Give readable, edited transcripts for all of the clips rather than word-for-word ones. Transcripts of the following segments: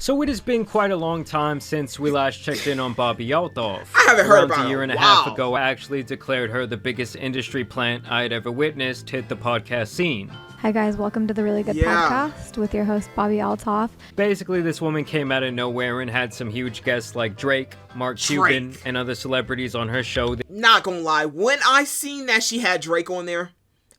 So it has been quite a long time since we last checked in on Bobbi Althoff. I haven't heard about Around a year and a half ago, I actually declared her the biggest industry plant I had ever witnessed hit the podcast scene. Hi guys, welcome to the Really Good Podcast with your host Bobbi Althoff. Basically, this woman came out of nowhere and had some huge guests like Drake, Mark Cuban, and other celebrities on her show. Not gonna lie, when I seen that she had Drake on there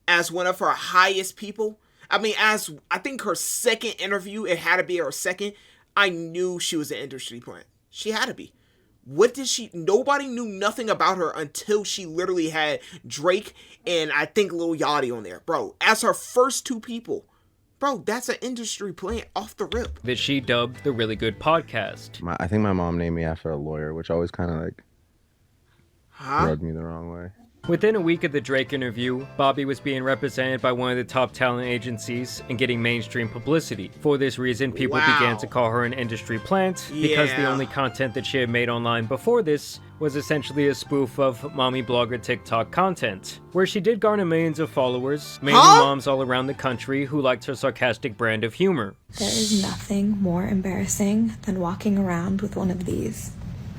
as one of her highest people, as I think her second interview, it had to be her second, I knew she was an industry plant. She had to be. Nobody knew nothing about her until she literally had Drake and I think Lil Yachty on there. Bro, as her first two people, bro, that's an industry plant off the rip. That she dubbed the Really Good Podcast. I think my mom named me after a lawyer, which always kind of rubbed me the wrong way. Within a week of the Drake interview, Bobbi was being represented by one of the top talent agencies and getting mainstream publicity. For this reason, people began to call her an industry plant because the only content that she had made online before this was essentially a spoof of mommy blogger TikTok content, where she did garner millions of followers, mainly moms all around the country who liked her sarcastic brand of humor. There is nothing more embarrassing than walking around with one of these.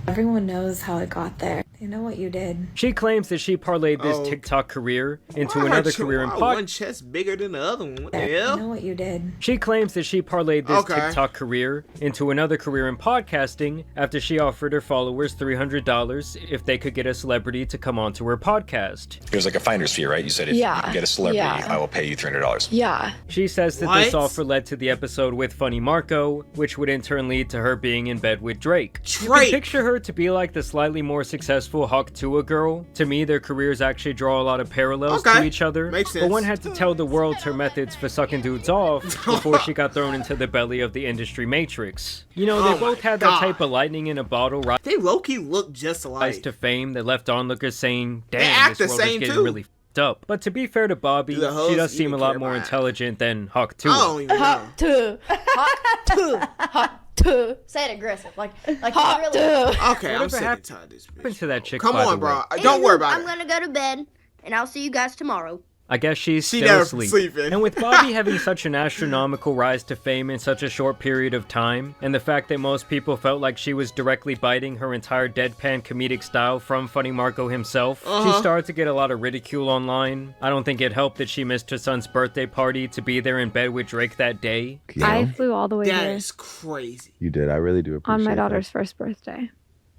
Everyone knows how it got there. They know what you did. She claims that she parlayed this TikTok career into another career in one chest bigger than the other one. What the hell? They know what you did. She claims that she parlayed this TikTok career into another career in podcasting after she offered her followers $300 if they could get a celebrity to come onto her podcast. There's like a finder's fee, right? You said if you get a celebrity, I will pay you $300. Yeah. She says that this offer led to the episode with Funny Marco, which would in turn lead to her being in bed with Drake. You can picture her to be like the slightly more successful Hawk Tuah girl. To me, their careers actually draw a lot of parallels to each other. Makes sense. But one had to tell the world her methods for sucking dudes off before she got thrown into the belly of the industry matrix. You know, they both had that type of lightning in a bottle rise They low-key look just alike. to fame that left onlookers saying, damn, this world is getting really f***ed up. But to be fair to Bobbi, she does seem a lot more intelligent than Hawk Tuah. I don't even know. Hawk Tuah. Say it aggressive, like Hawk really. Okay, I'm sick and tired of this bitch. To that chick, Come on, bro. Don't worry about it. I'm gonna go to bed, and I'll see you guys tomorrow. I guess she's still never asleep. sleeping. And with Bobbi having such an astronomical rise to fame in such a short period of time, and the fact that most people felt like she was directly biting her entire deadpan comedic style from Funny Marco himself, she started to get a lot of ridicule online. I don't think it helped that she missed her son's birthday party to be there in bed with Drake that day. I flew all the way That here is crazy. You did. I really do appreciate on my that. daughter's first birthday.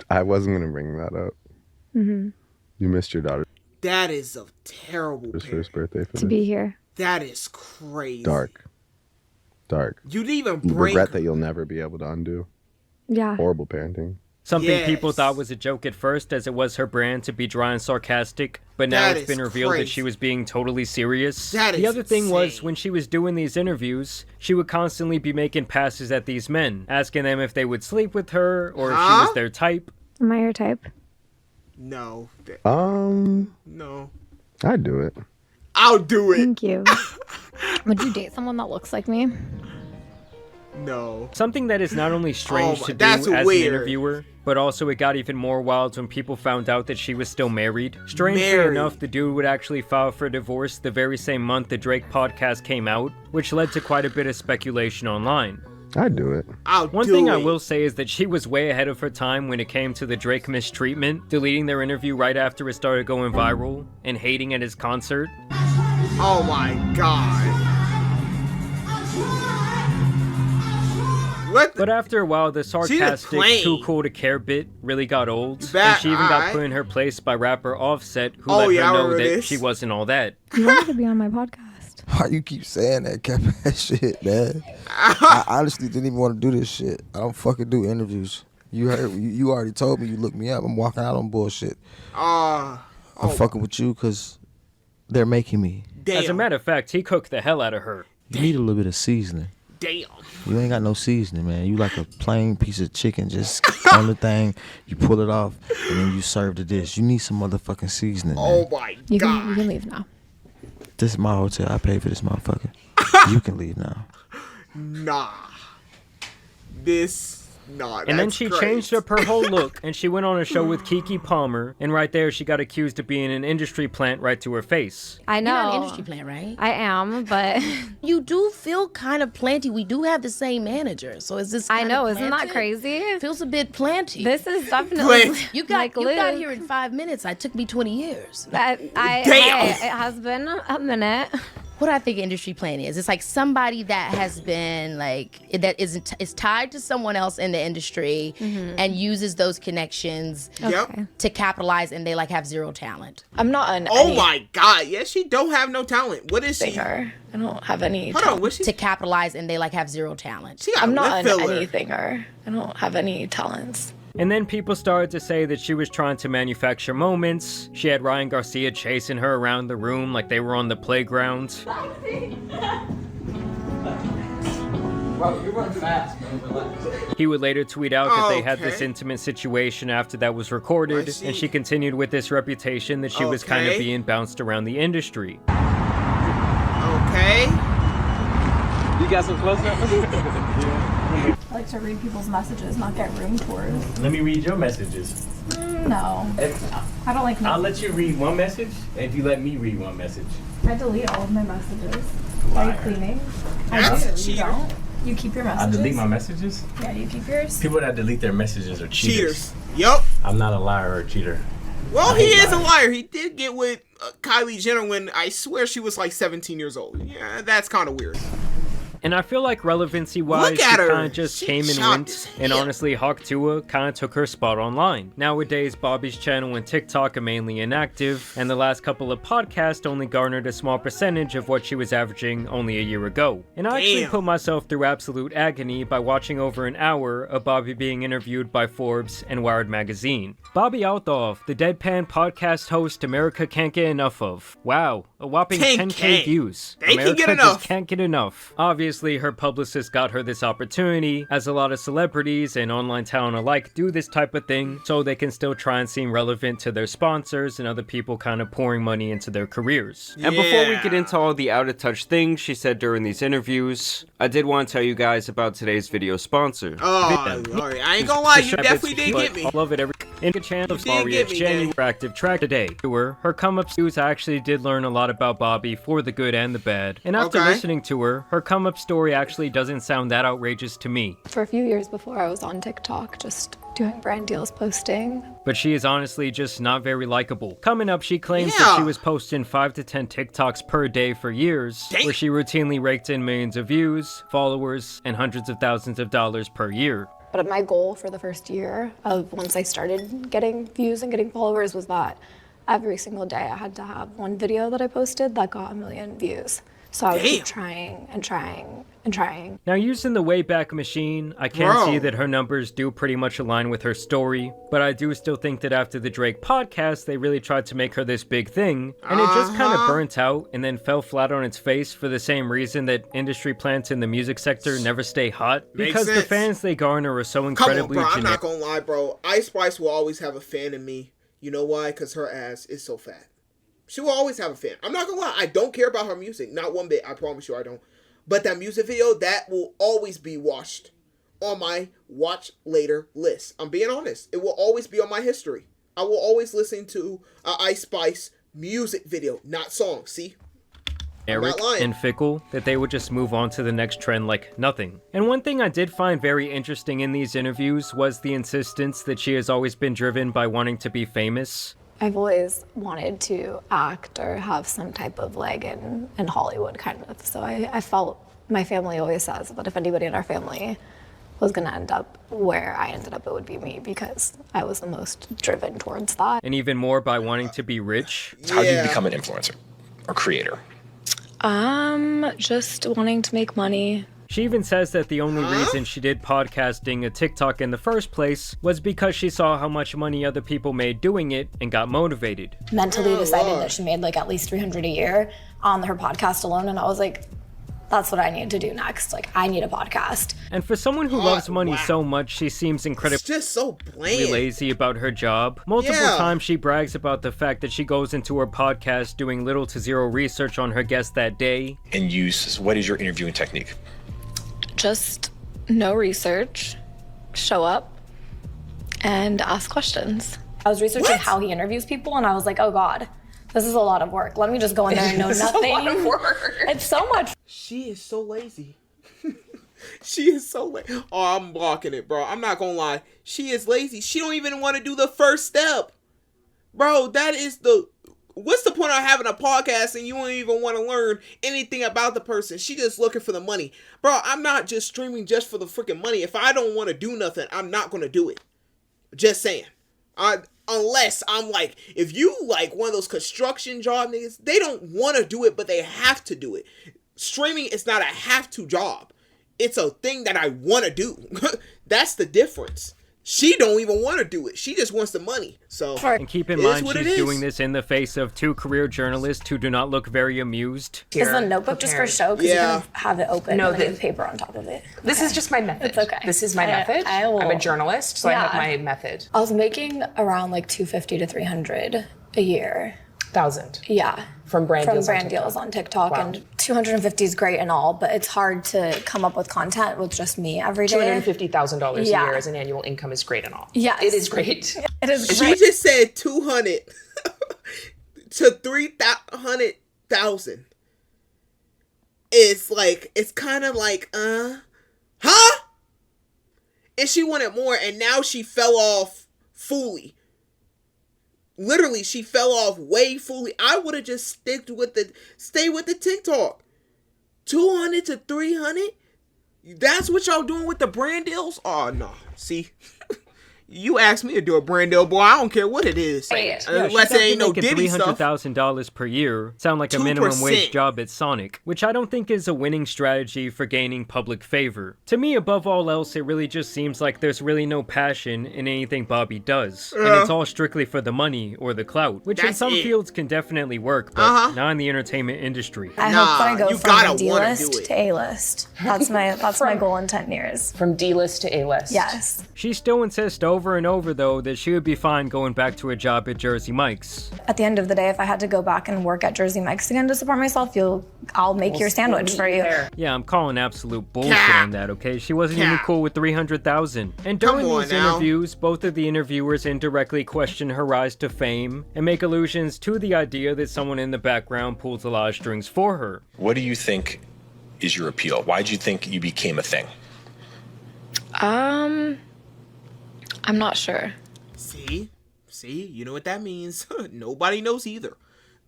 I wasn't going to bring that up. Mm-hmm. You missed your daughter's That is a terrible first birthday for To be here. That is crazy. Dark. You didn't even bring Regret that you'll never be able to undo. Yeah. Horrible parenting. Something people thought was a joke at first, as it was her brand to be dry and sarcastic, but now it's been revealed that she was being totally serious. The other thing was, when she was doing these interviews, she would constantly be making passes at these men, asking them if they would sleep with her, or if she was their type. Am I your type? No. No. I'd do it. I'll do it. Thank you. Would you date someone that looks like me? No. Something that is not only strange to do that's as weird. an interviewer, but also it got even more wild when people found out that she was still married. Strangely enough, the dude would actually file for divorce the very same month the Drake podcast came out, which led to quite a bit of speculation online. I'd do it. One thing I will say is that she was way ahead of her time when it came to the Drake mistreatment, deleting their interview right after it started going viral, and hating at his concert. Oh my god. But after a while, the sarcastic, too cool to care bit really got old, and she even got put in her place by rapper Offset, who let her know that she wasn't all that. You wanted to be on my podcast. Why you keep saying that cap ass shit, man? I honestly didn't even want to do this shit. I don't fucking do interviews. You heard? You already told me you looked me up. I'm walking out on bullshit. I'm fucking with you because they're making me. As a matter of fact, he cooked the hell out of her. You need a little bit of seasoning. Damn. You ain't got no seasoning, man. You like a plain piece of chicken just on the thing. You pull it off, and then you serve the dish. You need some motherfucking seasoning, man. Oh my god. You can leave now. This is my hotel. I paid for this motherfucker. You can leave now. Nah. This And then she changed up her whole look, and she went on a show with Keke Palmer, and right there she got accused of being an industry plant right to her face. I know. You're not an industry plant, right? I am, but... You do feel kind of planty. We do have the same manager, so is this I know, isn't that crazy? Feels a bit planty. This is definitely... You got here in 5 minutes. It took me 20 years. Damn! It has been a minute. What I think industry plant is, it's like somebody that has been that is tied to someone else in the industry and uses those connections to capitalize, and they have zero talent. I'm not an. Oh my God! Yes, she don't have no talent. What is she? I don't have any. Hold on, what's she? To capitalize, and they have zero talent. I'm not an anythinger. I don't have any talents. And then people started to say that she was trying to manufacture moments. She had Ryan Garcia chasing her around the room like they were on the playground. He would later tweet out that they had this intimate situation after that was recorded, and she continued with this reputation that she was kind of being bounced around the industry. Okay. You got some close-ups? I like to read people's messages, not get room tours. Let me read your messages. No. I don't like I'll let you read one message if you let me read one message. I delete all of my messages. Liar. Are you cleaning? That's I do. a cheater. You don't? You keep your messages? I delete my messages? Yeah, do you keep yours? People that delete their messages are cheaters. Yup. I'm not a liar or a cheater. Well, he is a liar. He did get with Kylie Jenner when I swear she was 17 years old. Yeah, that's kind of weird. And I feel like relevancy-wise, she kind of just came and went, and honestly, Hawk Tuah kind of took her spot online. Nowadays, Bobby's channel and TikTok are mainly inactive, and the last couple of podcasts only garnered a small percentage of what she was averaging only a year ago. And I actually put myself through absolute agony by watching over an hour of Bobby being interviewed by Forbes and Wired magazine. Bobby Althoff, the deadpan podcast host America can't get enough of. Wow, a whopping 10K views. America just can't get enough. Obviously, her publicist got her this opportunity, as a lot of celebrities and online talent alike do this type of thing, so they can still try and seem relevant to their sponsors and other people kind of pouring money into their careers. And before we get into all the out-of-touch things she said during these interviews, I did want to tell you guys about today's video sponsor. Oh, Lord. I ain't gonna lie, you definitely did get me. I love it every in the channel of Maria's January active track today. Her come-up news, I actually did learn a lot about Bobby, for the good and the bad. And after listening to her, her come-up story actually doesn't sound that outrageous to me. For a few years before, I was on TikTok, just doing brand deals, posting. But she is honestly just not very likable. Coming up, she claims that she was posting 5 to 10 TikToks per day for years, where she routinely raked in millions of views, followers, and hundreds of thousands of dollars per year. But my goal for the first year of once I started getting views and getting followers was that every single day I had to have one video that I posted that got 1 million views. So I would keep trying and trying and trying. Now, using the Wayback Machine, I can see that her numbers do pretty much align with her story, but I do still think that after the Drake podcast, they really tried to make her this big thing, and it just kind of burnt out and then fell flat on its face for the same reason that industry plants in the music sector never stay hot, because the fans they garner are so incredibly Come on, bro. I'm not gonna lie, bro. Ice Spice will always have a fan in me. You know why? Because her ass is so fat. She will always have a fan. I'm not gonna lie. I don't care about her music. Not one bit. I promise you I don't. But that music video, that will always be watched on my watch later list. I'm being honest. It will always be on my history. I will always listen to an Ice Spice music video, not song. See? Eric and Fickle, that they would just move on to the next trend like nothing. And one thing I did find very interesting in these interviews was the insistence that she has always been driven by wanting to be famous. I've always wanted to act or have some type of leg in Hollywood, kind of. So I felt, my family always says that if anybody in our family was going to end up where I ended up, it would be me, because I was the most driven towards that. And even more by wanting to be rich. So how do you become an influencer or creator? Just wanting to make money. She even says that the only reason she did podcasting and TikTok in the first place was because she saw how much money other people made doing it and got motivated. Mentally decided that she made like at least $300 a year on her podcast alone, and I was like, that's what I need to do next. Like, I need a podcast. And for someone who loves money so much, she seems incredibly just so bland. Lazy about her job. Multiple times she brags about the fact that she goes into her podcast doing little to zero research on her guest that day. And what is your interviewing technique? Just no research, show up and ask questions. I was researching how he interviews people, and I was like, oh God, this is a lot of work. Let me just go in there and know nothing. A lot of work. It's so much. She is so lazy. She is so lazy. Oh, I'm blocking it, bro. I'm not gonna lie. She is lazy. She don't even want to do the first step. Bro, that is what's the point of having a podcast and you don't even want to learn anything about the person? She just looking for the money. Bro, I'm not just streaming just for the freaking money. If I don't want to do nothing, I'm not going to do it. Just saying. Unless I'm like, if you like one of those construction job niggas, they don't want to do it, but they have to do it. Streaming is not a have to job. It's a thing that I want to do. That's the difference. She don't even want to do it. She just wants the money. So, and keep in mind, she's doing this in the face of two career journalists who do not look very amused. Is the notebook just for show? Because you can have it open and then paper on top of it. This is just my method. It's okay. This is my method. I'm a journalist, so I have my method. I was making around like $250 to $300 a year. 1,000. Yeah. From brand deals on TikTok. Wow. And 250 is great and all, but it's hard to come up with content with just me every day. $250,000 a year as an annual income is great and all. Yeah. It is great. It is great. She just said 200 to 300,000. It's like, it's kind of like, huh? And she wanted more, and now she fell off fully. Literally, she fell off way fully. I would have just stay with the TikTok. 200 to 300? That's what y'all doing with the brand deals? Oh, no. See? You asked me to do a brand deal, boy. I don't care what it is. Unless it ain't no Diddy stuff. $300,000 per year sound like a 2%. minimum wage job at Sonic, which I don't think is a winning strategy for gaining public favor. To me, above all else, it really just seems like there's really no passion in anything Bobby does, and it's all strictly for the money or the clout, which in some fields can definitely work, but not in the entertainment industry. I hope that I go from D-list to A-list. That's my goal in 10 years. From D-list to A-list. Yes. She still insists over and over, though, that she would be fine going back to a job at Jersey Mike's. At the end of the day, if I had to go back and work at Jersey Mike's again to support myself, I'll make your sandwich for you. Yeah, I'm calling absolute bullshit on that, okay? She wasn't even cool with 300,000. And during these interviews, both of the interviewers indirectly question her rise to fame and make allusions to the idea that someone in the background pulls a lot of strings for her. What do you think is your appeal? Why do you think you became a thing? I'm not sure. See, you know what that means. Nobody knows either.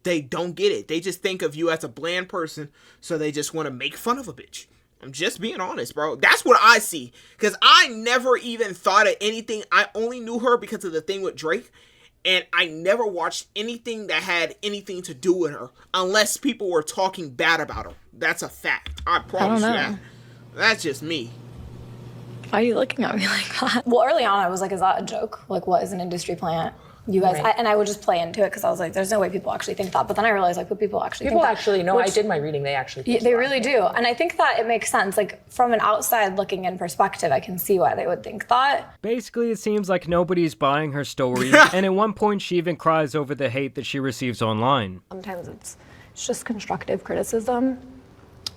They don't get it. They just think of you as a bland person, so they just want to make fun of a bitch. I'm just being honest, bro. That's what I see. Because I never even thought of anything. I only knew her because of the thing with Drake. And I never watched anything that had anything to do with her. Unless people were talking bad about her. That's a fact. I promise you that. That's just me. Why are you looking at me like that? Well, early on, I was like, is that a joke? Like, what is an industry plant? You guys, and I would just play into it because I was like, there's no way people actually think that. But then I realized, like, what people actually think. People actually know. I did my reading. They actually think they really do. And I think that it makes sense. Like, from an outside looking in perspective, I can see why they would think that. Basically, it seems like nobody's buying her story. And at one point, she even cries over the hate that she receives online. Sometimes it's just constructive criticism.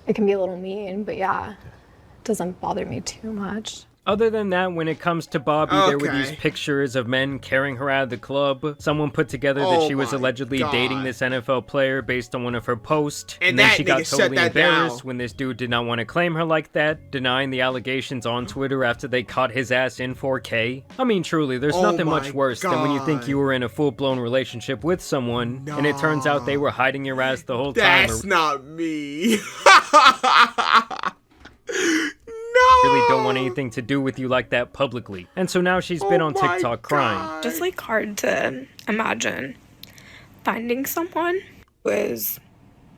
It can be a little mean, but yeah, it doesn't bother me too much. Other than that, when it comes to Bobby, there were these pictures of men carrying her out of the club. Someone put together that she was allegedly dating this NFL player based on one of her posts. And then she got totally embarrassed when this dude did not want to claim her like that, denying the allegations on Twitter after they caught his ass in 4K. I mean, truly, there's nothing much worse than when you think you were in a full-blown relationship with someone, and it turns out they were hiding your ass the whole time. That's not me. Really don't want anything to do with you like that publicly. And so now she's been on TikTok crying. Just like hard to imagine finding someone who is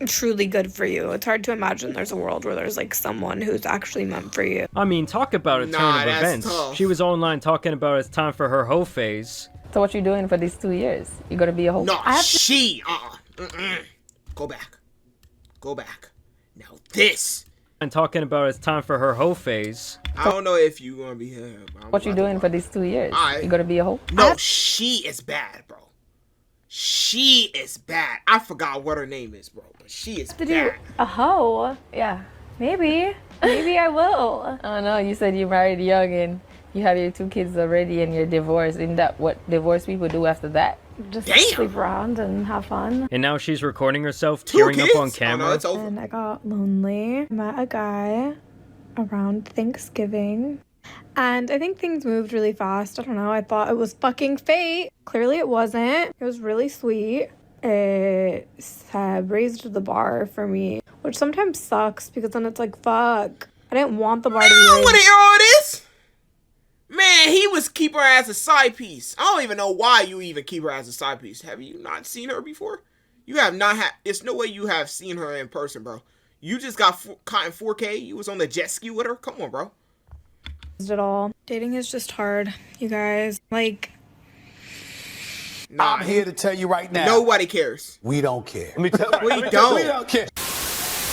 truly good for you. It's hard to imagine there's a world where there's like someone who's actually meant for you. I mean, talk about a turn of events. Tough. She was online talking about it's time for her hoe phase. So what you doing for these 2 years? You gonna be a hoe? No, Go back. Now this. And talking about it's time for her hoe phase. I don't know if you gonna be here. What you doing for these 2 years? You gonna be a hoe? No, she is bad, bro. She is bad. I forgot what her name is, bro, but she is bad. A hoe? Yeah, maybe I will. Oh no, you said you married young and You have your 2 kids already and you're divorced. Isn't that what divorced people do after that? Just sleep around and have fun. And now she's recording herself tearing up on camera. Oh, no, it's over. And I got lonely. Met a guy around Thanksgiving. And I think things moved really fast. I don't know. I thought it was fucking fate. Clearly it wasn't. It was really sweet. It raised the bar for me, which sometimes sucks because then it's like, fuck. I didn't want the bar to be raised. I don't want to hear all this. Man, he was keep her as a side piece. I don't even know why you even keep her as a side piece. Have you not seen her before? You have not had. It's no way you have seen her in person, bro. You just got caught in 4K. You was on the jet ski with her. Come on, bro. At all. Dating is just hard, you guys. Like, I'm here to tell you right now. Nobody cares. We don't care. We don't care.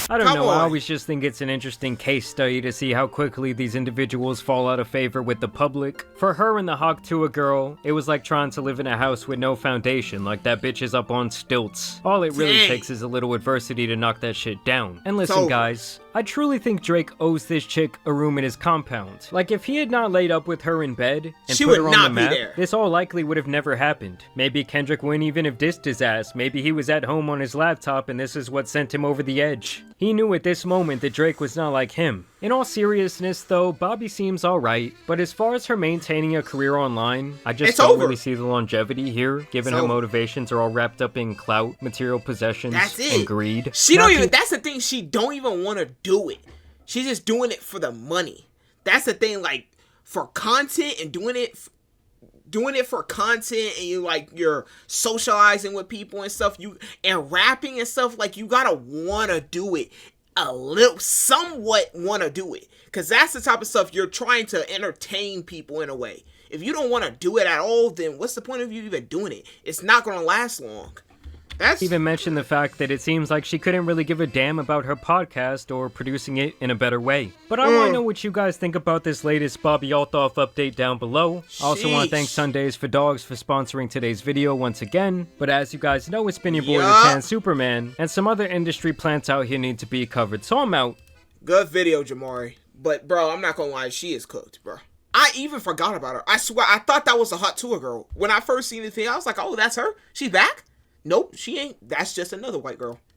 I don't know, I always just think it's an interesting case study to see how quickly these individuals fall out of favor with the public. For her and the Hawk Tuah girl, it was like trying to live in a house with no foundation, like that bitch is up on stilts. All it really takes is a little adversity to knock that shit down. And listen guys, I truly think Drake owes this chick a room in his compound. Like if he had not laid up with her in bed and put her on the map, this all likely would have never happened. Maybe Kendrick wouldn't even have dissed his ass. Maybe he was at home on his laptop and this is what sent him over the edge. He knew at this moment that Drake was not like him. In all seriousness though, Bobby seems alright, but as far as her maintaining a career online, I just don't really see the longevity here, given her motivations are all wrapped up in clout, material possessions, and greed. She don't even, that's the thing, she don't even want to do it. She's just doing it for the money. That's the thing, like, for content and doing it for content, and you're socializing with people and stuff, and rapping and stuff, like, you gotta wanna do it a little, somewhat wanna do it, because that's the type of stuff you're trying to entertain people in a way. If you don't want to do it at all, then what's the point of you even doing it? It's not gonna last long. That's even mentioned the fact that it seems like she couldn't really give a damn about her podcast or producing it in a better way. But I want to know what you guys think about this latest Bobby Althoff update down below. I also want to thank Sundays for Dogs for sponsoring today's video once again. But as you guys know, it's been your boy the Tan Superman, and some other industry plants out here need to be covered, so I'm out. Good video, Jamari. But bro, I'm not gonna lie, she is cooked, bro. I even forgot about her. I swear, I thought that was a Hot Tuah girl. When I first seen the thing, I was like, oh, that's her? She's back? Nope, she ain't. That's just another white girl.